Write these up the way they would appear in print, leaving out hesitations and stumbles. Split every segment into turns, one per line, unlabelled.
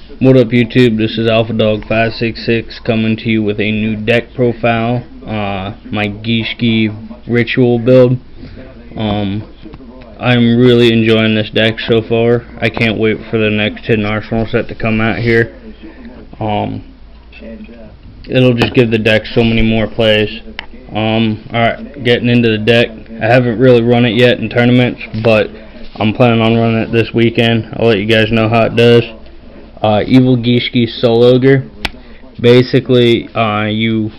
What up, YouTube? This is Alpha Dog 566 coming to you with a new deck profile. My Gishki ritual build. I'm really enjoying this deck so far. I can't wait for the next hidden arsenal set to come out here. It'll just give the deck so many more plays. Alright, getting into the deck. I haven't really run it yet in tournaments, but I'm planning on running it this weekend. I'll let you guys know how it does. Evil Gishki Soul Ogre. Basically, you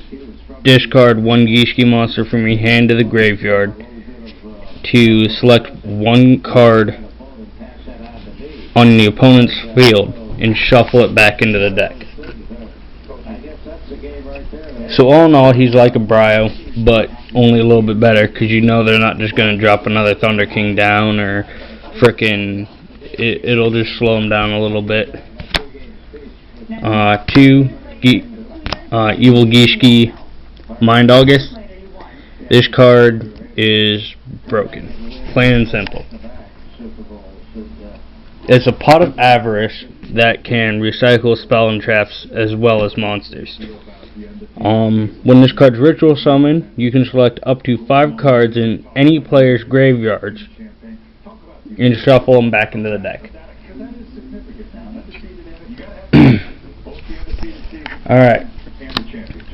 discard one Gishki monster from your hand to the graveyard to select one card on the opponent's field and shuffle it back into the deck. So all in all, he's like a Brio, but only a little bit better, because you know they're not just going to drop another Thunder King down, or frickin' it'll just slow him down a little bit. 2 Evil Gishki Mind August. This card is broken, plain and simple. It's a Pot of Avarice that can recycle spell and traps as well as monsters. When this card's ritual summoned, you can select up to 5 cards in any player's graveyards and shuffle them back into the deck. Alright,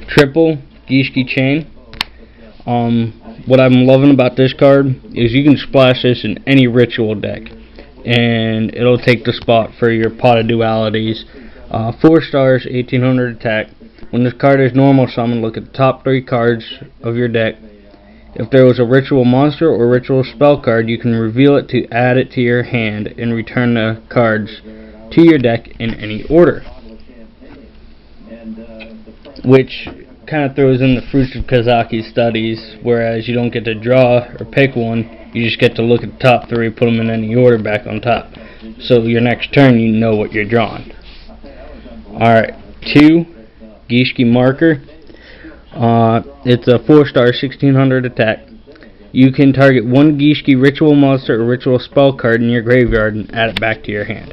triple Gishki Chain. What I'm loving about this card is you can splash this in any ritual deck, and it'll take the spot for your Pot of Dualities. 4 stars, 1800 attack. When this card is normal summoned, look at the top 3 cards of your deck. If there was a ritual monster or ritual spell card, you can reveal it to add it to your hand and return the cards to your deck in any order. Which kind of throws in the fruits of Kazaki's studies, whereas you don't get to draw or pick one, you just get to look at the top 3, put them in any order back on top. So your next turn you know what you're drawing. Alright, 2 Gishki Marker. It's a 4-star, 1600 attack. You can target one Gishki ritual monster or ritual spell card in your graveyard and add it back to your hand.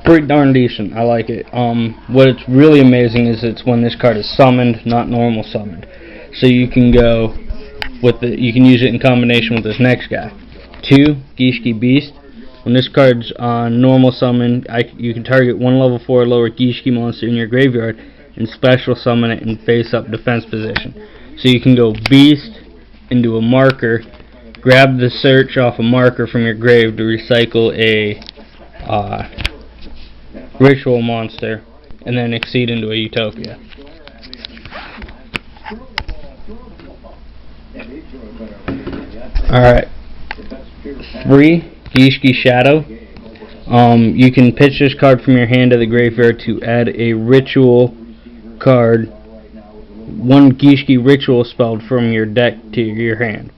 Pretty darn decent. I like it. What's really amazing is it's when this card is summoned, not normal summoned. So you can go with you can use it in combination with this next guy. 2 Gishki Beast. When this card's normal summon, you can target one level 4 or lower Gishki monster in your graveyard and special summon it in face-up defense position. So you can go Beast into a marker, grab the search off a marker from your grave to recycle a ritual monster, and then exceed into a Utopia. Alright. 3 Gishki Shadow. You can pitch this card from your hand to the graveyard to add a ritual card, one Gishki ritual spelled from your deck to your hand.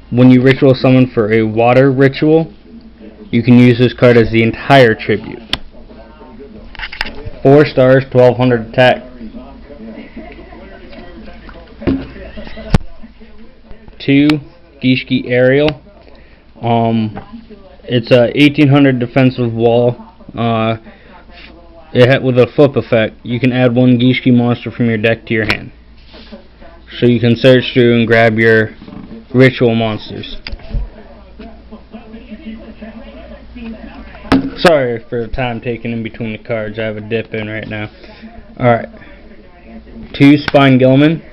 When you ritual summon for a water ritual, you can use this card as the entire tribute. 4 stars, 1200 attack. 2 Gishki Aerial. It's a 1800 defensive wall. With a flip effect, you can add one Gishki monster from your deck to your hand. So you can search through and grab your ritual monsters. Sorry for the time taken in between the cards. I have a dip in right now. Alright. 2 Spine Gilman.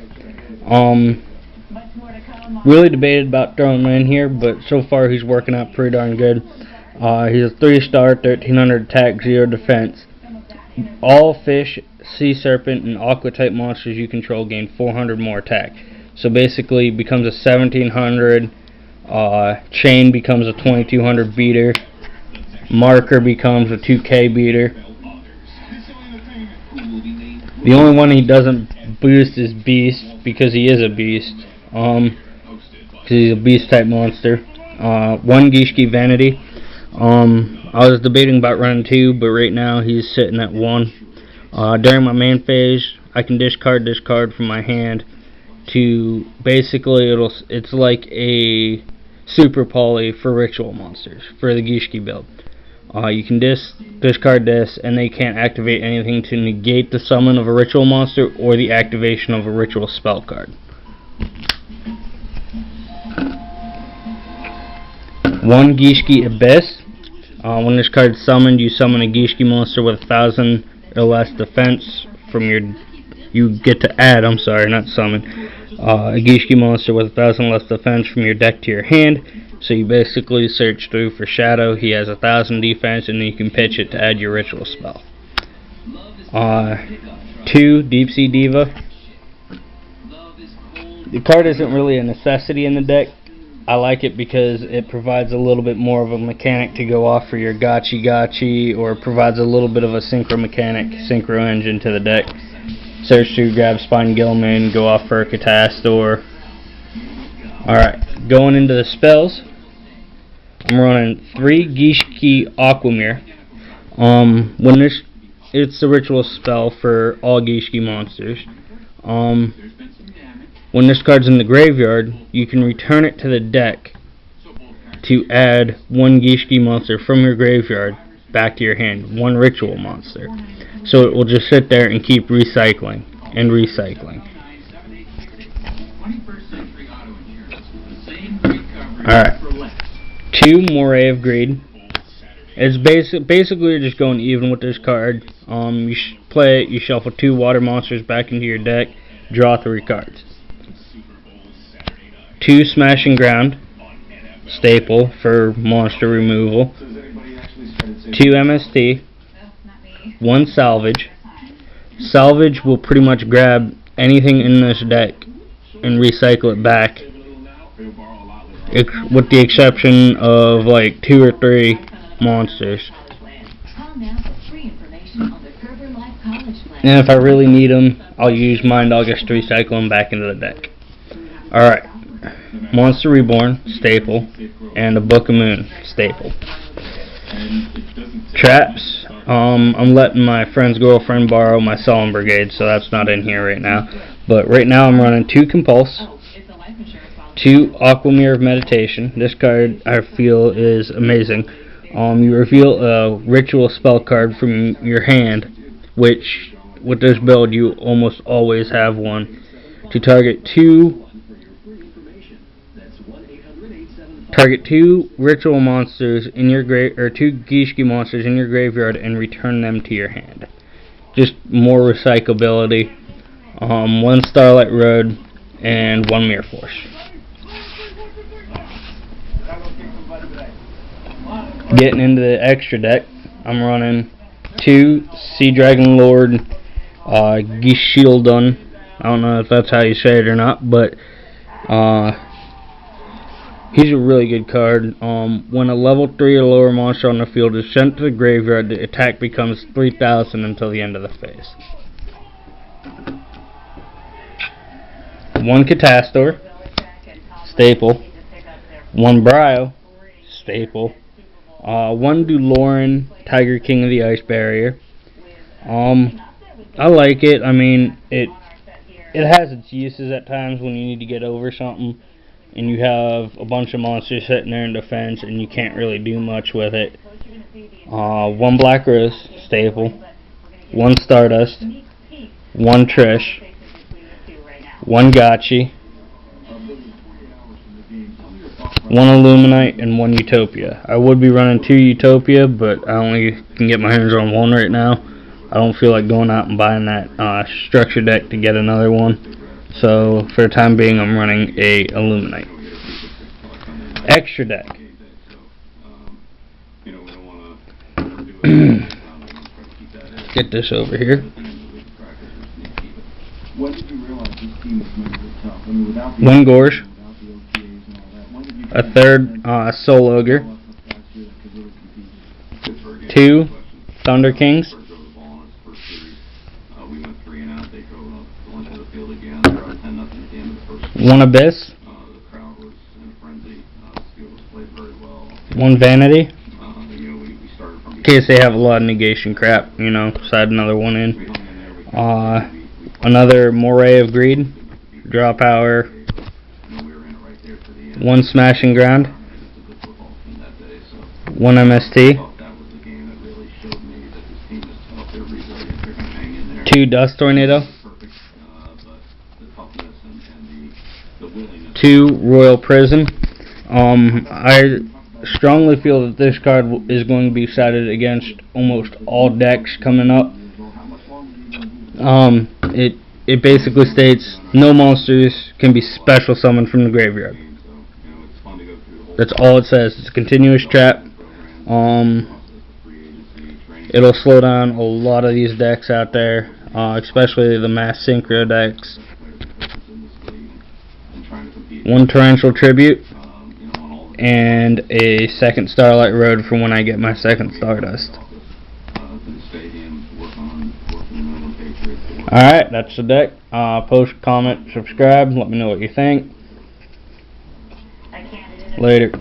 Really debated about throwing him in here, but so far he's working out pretty darn good. He's a 3-star, 1300 attack, 0 defense. All fish, sea serpent, and aqua type monsters you control gain 400 more attack. So basically he becomes a 1700, chain becomes a 2200 beater, marker becomes a 2k beater. The only one he doesn't boost is Beast, because he is a beast. He's a beast type monster. 1 Gishki Vanity. I was debating about running 2, but right now he's sitting at 1. During my main phase, I can discard this card from my hand to basically it's like a super poly for ritual monsters for the Gishki build. You can discard this, and they can't activate anything to negate the summon of a ritual monster or the activation of a ritual spell card. One Gishki Abyss. When this card is summoned, you summon a Gishki monster with 1,000 or less defense from your. You get to add. I'm sorry, not summon. A Gishki monster with 1,000 less defense from your deck to your hand. So you basically search through for Shadow. He has 1,000 defense, and then you can pitch it to add your ritual spell. 2 Deep Sea Diva. The card isn't really a necessity in the deck. I like it because it provides a little bit more of a mechanic to go off for your Gachi, or provides a little bit of a synchro mechanic, synchro engine to the deck. Search through, grab Spine Gilman, go off for a Catastor. Alright, going into the spells, I'm running 3 Gishki Aquamere. It's a ritual spell for all Gishki monsters. When this card's in the graveyard, you can return it to the deck to add 1 Gishki monster from your graveyard back to your hand, 1 ritual monster. So it will just sit there and keep recycling and recycling. Alright, 2 Moray of Greed. It's basically you're just going even with this card. You play it, you shuffle 2 water monsters back into your deck, draw 3 cards. 2 Smash and Ground, staple for monster removal. 2 MST, 1 Salvage. Salvage will pretty much grab anything in this deck and recycle it back, with the exception of like 2 or 3 monsters. And if I really need them, I'll use Mind August to recycle them back into the deck. Alright, Monster Reborn, staple, and a Book of Moon, staple. Traps, I'm letting my friend's girlfriend borrow my Solemn Brigade, so that's not in here right now. But right now I'm running 2 Compulse, 2 Aquamere of Meditation. This card I feel is amazing. You reveal a ritual spell card from your hand, which with this build you almost always have one, to target 2 ritual monsters in your or 2 Gishki monsters in your graveyard and return them to your hand. Just more recyclability. 1 Starlight Road and 1 Mirror Force. Getting into the extra deck, I'm running 2 Sea Dragon Lord Gishildun. I don't know if that's how you say it or not, but he's a really good card. When a level 3 or lower monster on the field is sent to the graveyard, the attack becomes 3,000 until the end of the phase. 1 Catastor, staple. 1 Brio, staple. 1 Duloran, Tiger King of the Ice Barrier. I like it. I mean, it has its uses at times when you need to get over something and you have a bunch of monsters sitting there in defense and you can't really do much with it. 1 Black Rose, staple. 1 Stardust. 1 Trish. 1 Gachi. 1 Illuminite and 1 Utopia. I would be running 2 Utopia, but I only can get my hands on 1 right now. I don't feel like going out and buying that structure deck to get another one. So for the time being, I'm running a Illuminite. Extra deck. Get this over here. 1 Gorge. A 3rd Soul Ogre. 2 Thunder Kings. 1 Abyss. 1 Vanity. In case they have a lot of negation crap, you know, slide another one in. Another Moray of Greed. Draw power. 1 Smash and Ground. 1 MST, 2 Dust Tornado, 2 Royal Prison. I strongly feel that this card is going to be sided against almost all decks coming up. It basically states no monsters can be special summoned from the graveyard. That's all it says. It's a continuous trap. It'll slow down a lot of these decks out there, especially the mass synchro decks. 1 Torrential Tribute and a 2nd Starlight Road for when I get my 2nd Stardust. Alright, that's the deck. Post, comment, subscribe, let me know what you think. Later.